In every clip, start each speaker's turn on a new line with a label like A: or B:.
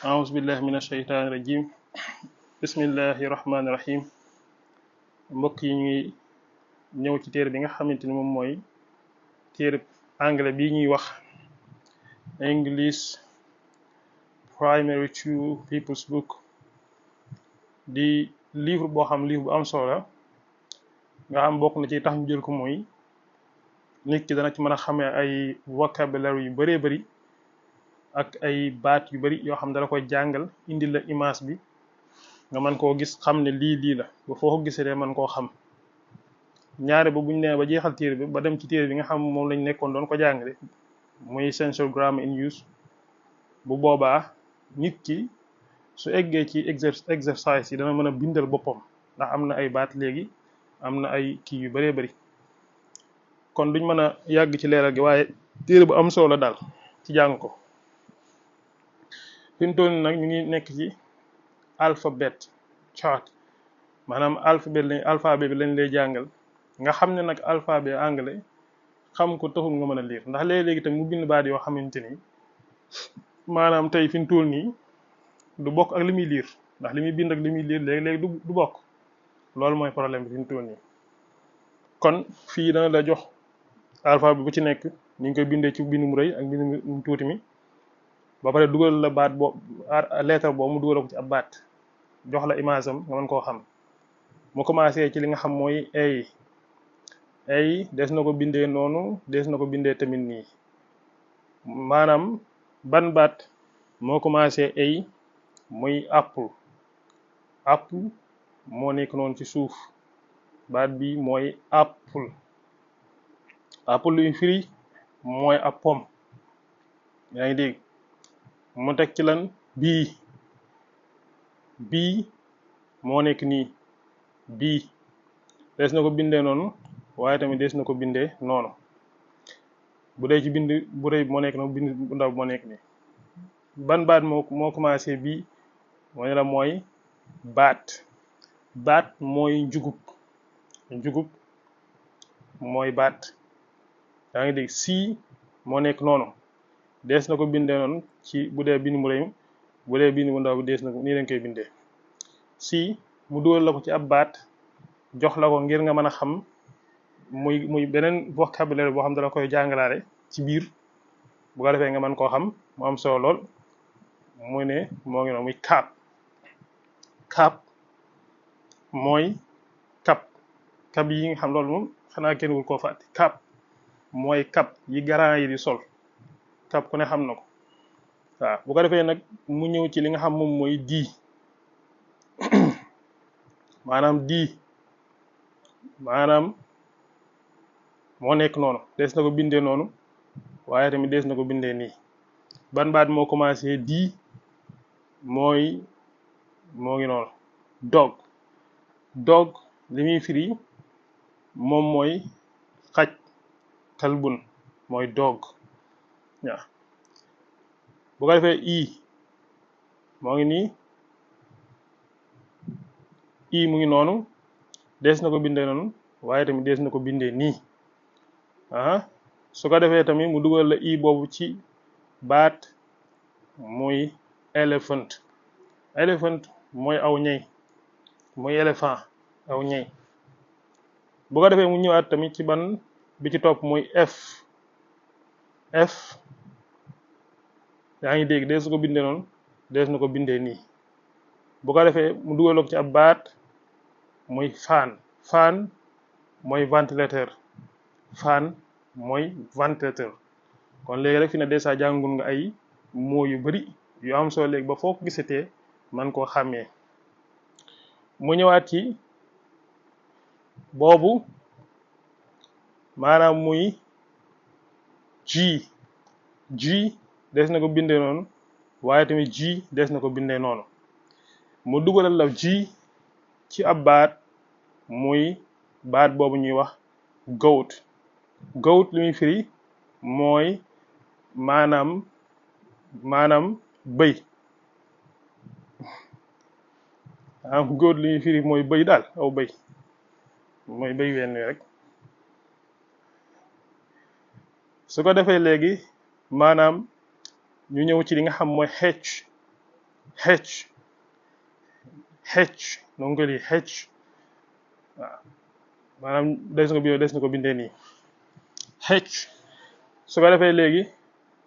A: أعوذ بالله من الشيطان الرجيم بسم الله الرحمن الرحيم mbokk yi ñuy ñëw ci téere bi nga xamante ni moom mooy téere anglais bii ñuy wax English Primary Two People's Book di livre boo xam livre bu am solo la nga xam bokk na ci tax ñu jël ko mooy nit ki dana ci mën a xamee ay vocabulaire yu bëree bëri ak ay baat yu bëri yoo xam dala koy jàngal indi la image bi nga mën koo gis xam ne lii la ba foo ko gisee de mën koo xam ñaare ba buñ nee ba jeexal téere bi ba dem ci téere bi nga xam moom lañ nekkoon doon ko jàngale muy essential grammar in use bu boobaa nit ki su eggee ci exercice yi dana mën a bindal boppam ndax am na ay baat léegi am na ay kii yu bëree bëri kon duñ mën a yàgg ci leeral gi waaye téere bu am solo la daal ci jàng ko fi mu toll nag ñu ngi nekk ci alphabet chart maanaam alphabet bi lañ lay jàngal nga xam ne nag alphabet anglais xam ko taxul nga mën a lire ndax léegi tam mu bind baat yoo xamante ni maanaam tey fi mu toll nii du bokk ak li muy lire ndax li muy bind ak li muy lire léegi-léegi du bokk loolu mooy problème bi fi mu toll nii kon fii dana la jox alphabet bu ci nekk ni ñu koy bindee ci bind mu rëy ak bind mu tuuti mi ba pare dugal la baat boo lettre boobu mu dugal ko ci ab baat jox la image am nga mën koo xam mu commencé ci li nga xam mooy ay des na ko bindee noonu des na ko bindee tamit nii maanaam ban baat moo commencé ay muy apple moo nekk noonu ci suuf baat bi mooy apple luy firi mooy ab pomme yaa ngi dégg mu teg ci lan bii moo nekk nii bii des na ko bindee noonu waaye tamit des na ko bindee noonu bu dee ci bind bu rëy moo nekk noonu bind bu ndaw moo nekk nii ban baat moo commencé bii moo ne la mooy baat mooy njugub mooy baat yaa ngi dégg sii moo nekk noonu des na ko bindee noonu ci bu dee bind mu rëy bu dee bind bu ndaw bi des na ko nii lañ koy bindee si mu dugal la ko ci ab baat jox la ko ngir nga mën a xam muy beneen vocabulaire boo xam dala koy jàngalaale ci biir bu ko defee nga mën koo xam mu am solo lool mu ne moo ngi noonu muy cap mooy cap yi nga xam loolu moom xanaa kenn wul koo fàtte cap mooy cap yi garant yi di sol cap ku ne xam na ko waaw bu ko defee nag mu ñëw ci li nga xam moom mooy maanaam moo nekk noonu des na ko bindee noonu waaye tamit des na ko bindee nii ban baat moo commencé moo ngi noonu dog li muy firi moom mooy xaj kalbun mooy dog waaw bu ko defee moo ngi nii mu ngi noonu des na ko bindee noonu waaye tamit des na ko bindee nii su ko defee tamit mu dugal la boobu ci baat muy elephant mooy aw ñey muy éléphant aw ñey bu ko defee mu ñëwaat tamit ci ban bi ci topp muy f yaa ngi dégg des na ko bindee noonu des na ko bindee nii bu ko defee mu dugal ko ci ab baat muy fan mooy ventilateur kon léegi rek fi ne dèjà jàngul nga ay mots yu bari yu am solo léegi ba foo ko gisatee man koo xàmmee mu ñëwaat ci boobu maanaam muy G des na ko bindee noonu waaye tamit des na ko bindee noonu mu dugalal la ci ab baat muy baat boobu ñuy wax goat li muy firi mooy maanaam bëy goat li muy firi mooy bëy daal aw bëy mooy bëy wenn rek su ko defee léegi maanaam ñu ñëw ci li nga xam mooy H H noonu ko lii H waaw maanaam des na ko bindee nii H su ko defee léegi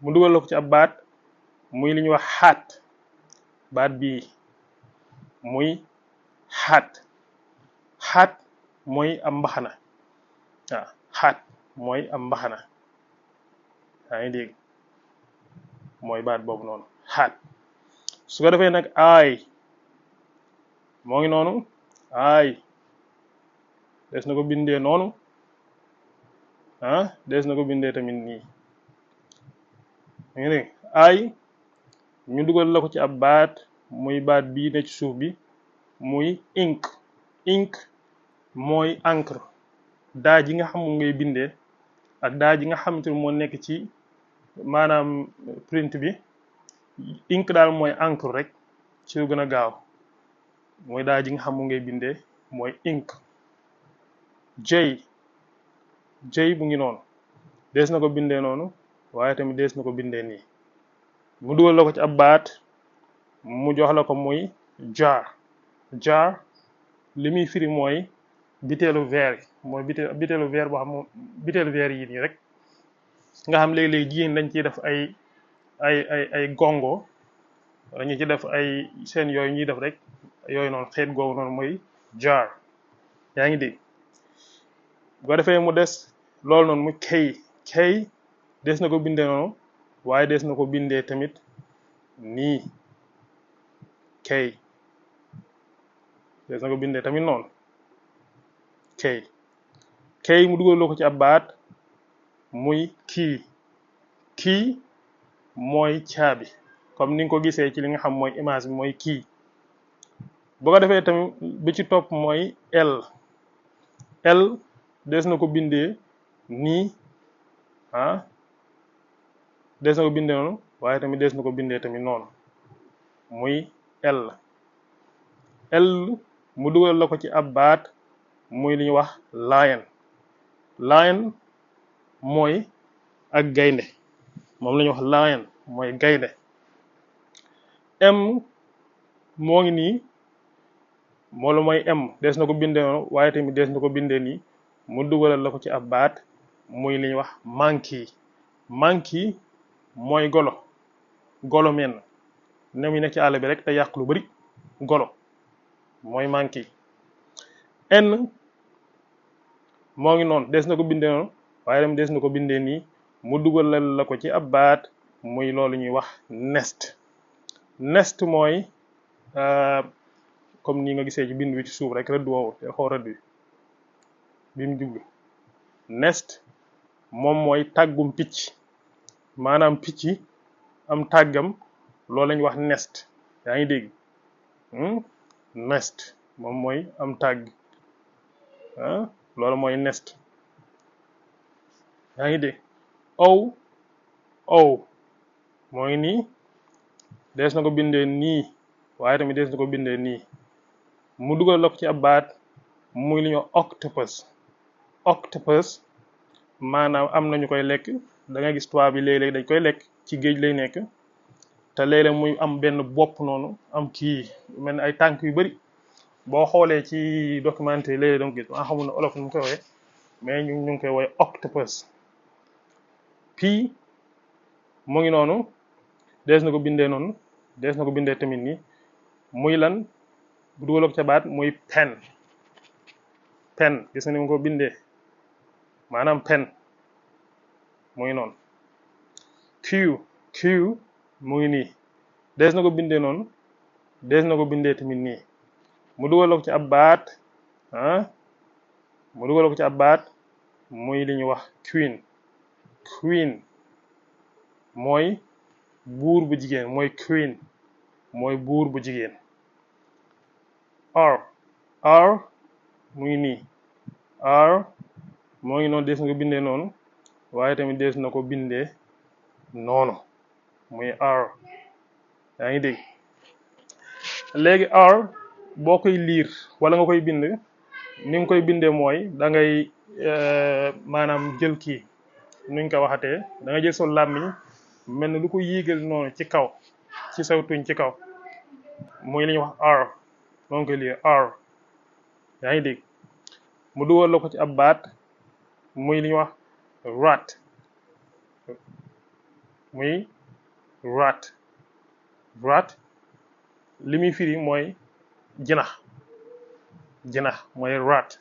A: mu dugal la ko ci ab baat muy li ñuy wax xaat baat bii muy xaat mooy am mbaxana waaw xaat mooy am mbaxana yaa ngi dégg mooy baat boobu noonu xaat su ko defee nag aay moo ngi noonu aay des na ko bindee noonu des na ko bindee tamit nii ngi dégg aay ñu dugal la ko ci ab baat muy baat bii ne ci suuf bi muy ink mooy encre daa ji nga xam mu ngay bindee ak daa ji nga xamante ni moo nekk ci maanaam print bi ink daal mooy encre rek ci lu gën a gaaw mooy daa ji nga xam mu ngay bindee mooy ink jëy bu ngi noonu dees na ko bindee noonu waaye tamit dees na ko bindee nii mu dugal la ko ci ab baat mu jox la ko muy jar li muy firi mooy biteelu verre mooy biteelu verre boo xam biteelu verre yi nii rek nga xam léegi-léegi jigéen dañ ciy def ay gongo dañu ci def ay seen yooyu ñuy def rek yooyu noonu xeet googu noonu mooy jar yaa ngi dégg bu ko defee mu des loolu noonu mu kay des na ko bindee noonu waaye des na ko bindee tamit nii kay des na ko bindee tamit noonu kay mu dugal loo ko ci ab baat muy kii mooy caabi comme ni nga ko gisee ci li nga xam mooy image bi mooy kii bu ko defee tamit bi ci topp mooy l des na ko bindee nii des na ko bindee noonu waaye tamit des na ko bindee tamit noonu muy l mu dugal la ko ci ab baat muy li ñuy wax lion mooy ak gaynde moom la ñuy wax lion mooy gaynde m moo ngi nii moolu mooy m des na ko bindee noonu waaye tamit des na ko bindee nii mu dugalal la ko ci ab baat muy li ñuy wax monkey mooy golo men ne mu nekk ci àll bi rek te yàq lu bari golo mooy monkey n moo ngi noonu des na ko bindee noonu waaye tamit des na ko bindee nii mu dugalal la ko ci ab baat muy loolu ñuy wax nest mooy comme ni nga gisee ci bind bi ci suuf rek rëdd woowu te xaw rëdd bi mu jublu nest moom mooy tàggum picc maanaam picc am tàggam loolu lañuy wax nest yaa ngi dégg nest moom mooy am tàgg loolu mooy nest yaa ngi dégg ow moo ngi nii dees na ko bindee nii waaye tamit dees na ko bindee nii mu dugal la ko ci ab baat muy li ñuy wax octopus maanaam am nañu koy lekk da nga gis tubaab bi léeg-léeg dañ koy lekk ci géej lay nekk te léeg-léeg muy am benn bopp noonu am kii mel ni ay tànk yu bari boo xoolee ci documentaire léeg-léeg danga gis maa xamul ne olof nu mu koy wooye mais ñu ngi koy wooye octopus pii mu ngi noonu dees na ko bindee noonu dees na ko bindee tamit nii muy lan bu dugaloo ko ca baat muy pen gis nga ni mu ko bindee maanaam pen mu ngi noonu q mu ngi nii dees na ko bindee noonu dees na ko bindee tamit nii mu dugaloo ko ci ab baat mu dugaloo ko ci ab baat muy li ñuy wax queen mooy buur bu jigéen mooy queen mooy buur bu jigéen r mu ngi nii r moo ngi noonu dees na ko bindee noonu waaye tamit dees na ko bindee noonu muy r yaa ngi dégg léegi r boo koy liir wala nga koy bind ni nga koy bindee mooy da ngay maanaam jël kii nuñ ko waxatee da nga jël sa làmmiñ mel ni lu ko yéegal noonu ci kaw ci saw tuñ ci kaw muy li ñuy wax R moo ngi koy lire R yaa ngi dégg mu dugal la ko ci ab baat muy li ñuy wax rat muy rat rat li muy firi mooy jinax jinax mooy rat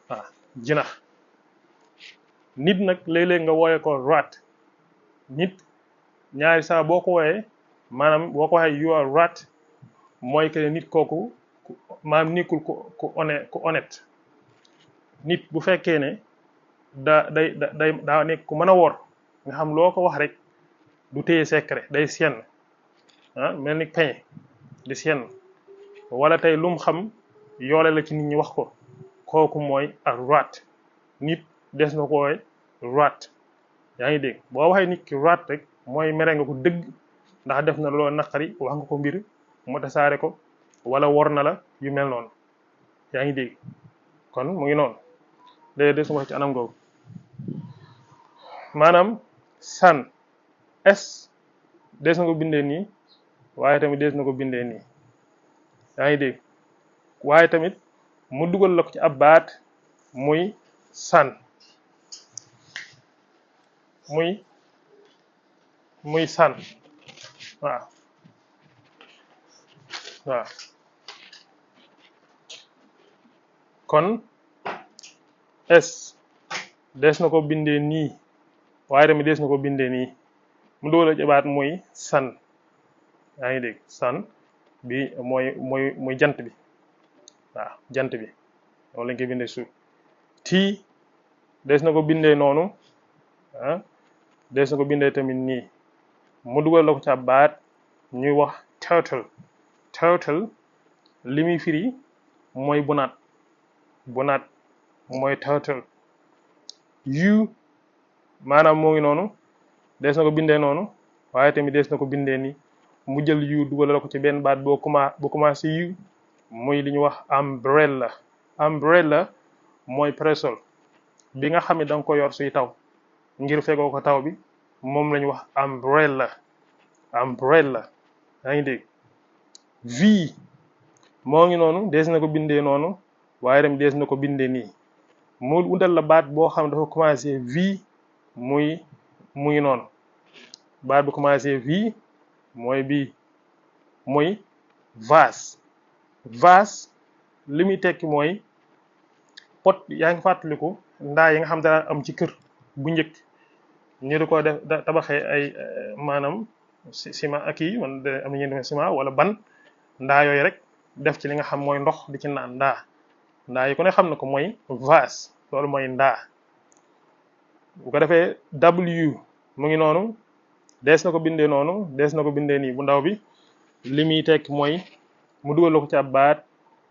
A: waaw jinax nit nag léeg-léeg nga wooye ko rat nit ñaari saa boo ko wooyee maanaam boo ko waxee you are rat mooy que nit kooku maanaam nekkul ku honnête nit bu fekkee ne daa nekk ku mën a wor nga xam loo ko wax rek du téye secret day senn mel ni peñe di senn wala tey lu mu xam yoole la ci nit ñi wax ko kooku mooy ak rat nit des na ko wooye rat yaa ngi dégg boo waxee nit ki rat rek mooy mere nga ko dëgg ndax def na loo naqari wax nga ko mbir mu tasaare ko wala wor na la yu mel noonu yaa ngi dégg kon mu ngi noonu léegi des na wax ci anam googu maanaam san s des na ko bindee nii waaye tamit des na ko bindee nii yaa ngi dégg waaye tamit mu dugal la ko ci ab baat muy san muy san waaw waaw kon s des na ko bindee nii waaye tamit des na ko bindee nii mu dugal la ci baat muy san yaa ngi dégg san bi mooy jant bi waaw jant bi loolu lañ koy bindee suuf tii des na ko bindee noonu des na ko bindee tamit nii mu dugal la ko ca baat ñuy wax turtle li muy firi mooy bunaat mooy turtle yu maanaam moo ngi noonu des na ko bindee noonu waaye tamit des na ko bindee nii mu jël yu dugal la ko ci benn baat boo commencé yu muy li ñuy wax umbrella mooy parasol bi nga xam ne da nga ko yor suy taw ngir fegoo ko taw bi moom la ñuy wax umbrella yaa ngi dégg v moo ngi noonu des na ko bindee noonu waaye tamit des na ko bindee nii mu wutal la baat boo xam ne dafa commencé v muy ngi noonu baat bu commencé v mooy bii muy vase li muy tekki mooy pot yaa ngi fàttaliku ndaa yi nga xam dara am ci kër bu njëkk ñu di ko def tabaxee ay maanaam ciment ak yi man am na ñuy def ciment wala ban ndaa yooyu rek def ci li nga xam mooy ndox di ci naan ndaa yi ku ne xam na ko mooy vase loolu mooy ndaa bu ko defee w mu ngi noonu des na ko bindee noonu des na ko bindee nii bu ndaw bi li muy tekki mooy mu dugal la ko ci ab baat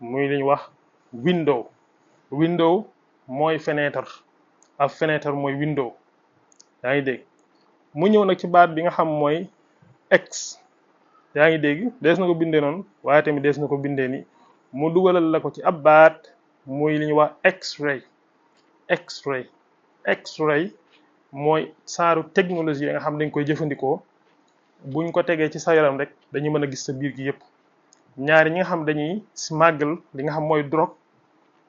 A: muy li ñuy wax window mooy fenêtre ab fenêtre mooy window yaa ngi dégg mu ñëw nag ci baat bi nga xam mooy x yaa ngi dégg des na ko bindee noonu waaye tamit des na ko bindee ni mu dugalal la ko ci ab baat muy li ñuy wax x-ray mooy saaru technologie yi nga xam dañ koy jëfandikoo buñ ko tegee ci sa yaram rek dañu mën a gis sa biir gi yëpp ñaari ñi nga xam dañuy smuggle li nga xam mooy drogue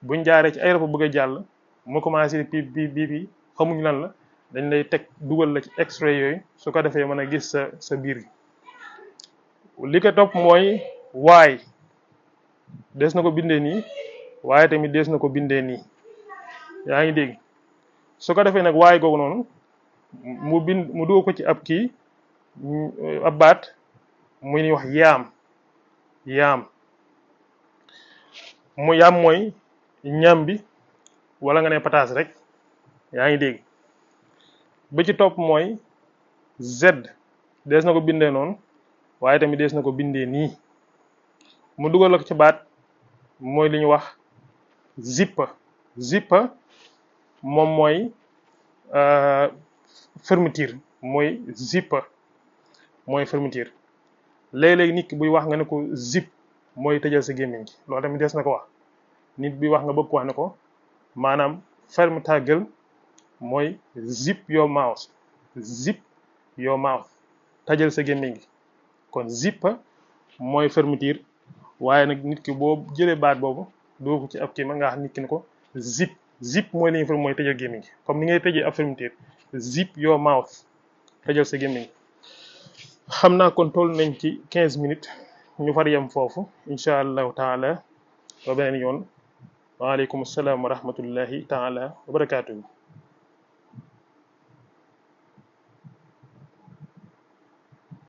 A: buñ jaaree ci aéroport bëgg a jàll mu commencé bii xamuñ lan la dañ lay teg dugal la ci x-ray yooyu su ko defee mën a gis sa biir gi li ko topp mooy waay des na ko bindee nii waaye tamit des na ko bindee nii yaa ngi dégg su ko defee nag waay googu noonu mu dugal ko ci ab kii ab baat muy ni wax yaam mooy ñam bi wala nga ne pataas rek yaa ngi dégg ba ci topp mooy z des na ko bindee noonu waaye tamit des na ko bindee nii mu dugal ko ci baat mooy li ñu wax zipper moom mooy fermeture mooy zipper mooy fermeture léeg-léeg nit ki buy wax nga ne ko zip mooy tëjal sa gémmiñ gi loolu tamit des na ko wax nit bi wax nga bëgg ko wax ne ko maanaam ferme ta gueule mooy zip your mouth tëjal sa gémmiñ gi kon zipper mooy fermeture waaye nag nit ki boo jëlee baat boobu doo ko ci ab kii ma nga wax nit ki ne ko zip zip mooy li ñu mooy tëjal gémmiñ gi comme ni ngay tëjee ab fermeture zip your mouth tëjal sa gémmiñ xam naa kon toll nañ ci 15 minutes ñu far yem foofu incha allahu taala ba beneen yoon waaleykum salaam wa rahmatullahi taala wa barakaatuhu